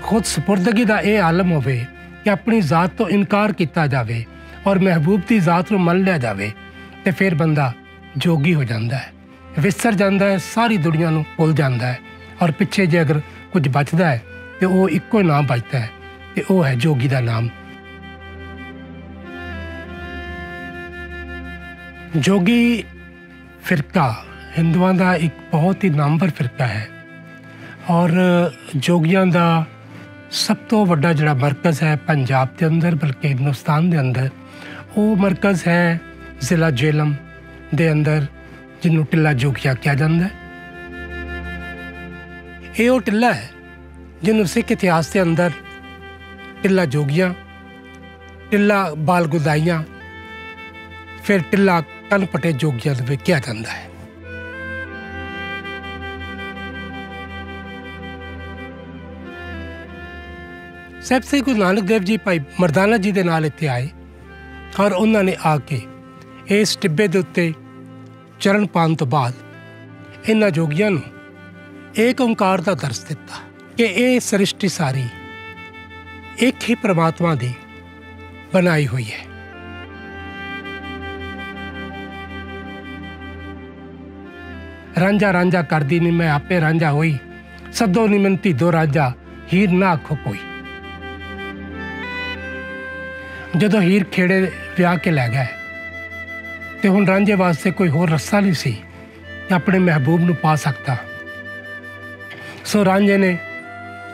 खुद सपुर्दगी का यह आलम होवे कि अपनी जात तो इनकार किया जाए और महबूब की जात को मन लिया जाए, तो फिर बंदा जोगी हो जाता है, विसर जाता है, सारी दुनिया को भुल जाता है। और पिछे जे अगर कुछ बचता है तो वह इको नाम बचता है, तो वह है जोगी का नाम। जोगी फिरका हिंदुओं का एक बहुत ही नामवर फिरका है और जोगियों का सब तो वड्डा जिहड़ा मरकज़ है पंजाब के अंदर बल्कि हिंदुस्तान के अंदर, वो मरकज़ है ज़िला झेलम के अंदर, जिन्हों टिल्ला जोगिया कहा जाता है। ये वो टिल्ला है जिन्हों सिख इतिहास के अंदर टिल्ला जोगिया, टिल्ला बाल गुदाइयाँ, फिर टिल्ला कनपटे जोगिया कहा जाता है। साहब श्री गुरु नानक देव जी भाई मरदाना जी के नाल इत्थे आए और उन्होंने आके इस टिब्बे के उत्ते चरण पाने तो बाद इन्हां जोगियां नूं एक ओंकार का दर्श दिता कि ये सृष्टि सारी एक ही परमात्मा की बनाई हुई है। रांझा रांझा कर दी नी मैं आपे रांझा होई, सदो नी मन धीदो रांझा हीर ना आखो कोई। जदों हीर खेड़े विआह के लै गए तो हुण रांझे वास्ते कोई होर रस्सा नहीं सी अपने महबूब नूं पा सकता। सो रांझे ने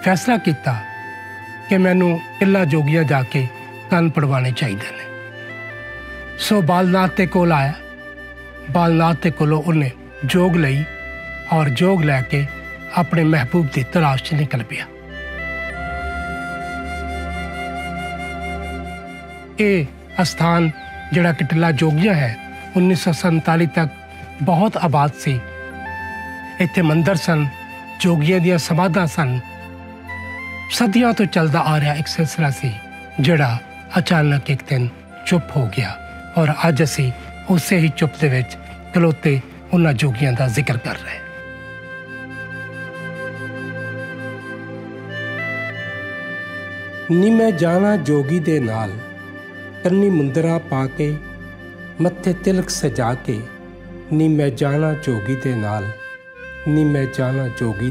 फैसला किया कि मैनू टिल्ला जोगिया जाके कन पड़वाने चाहिए ने। सो बालनाथ के कोल आया, बालनाथ के कोलों उन्हें जोग लई और जोग लैके अपने महबूब की तलाश च निकल पिया। ये अस्थान जिहड़ा कि टिल्ला जोगिया है 1947 तक बहुत आबाद सी। इत्थे मंदिर सन, जोगियां दियां समाधां सन। सदियों तो चलता आ रहा एक सिलसिला सी जिहड़ा अचानक एक दिन चुप हो गया और अज असी उसे ही चुप दे विच खलोते उन्हां जोगियां दा जिक्र कर रहे। नी मैं जाना जोगी दे नाल, कन्नी मुंदरा पाके मत्थे तिलक सजा के, नी मैं जाना जोगी दे नाल, नी मैं जाना जोगी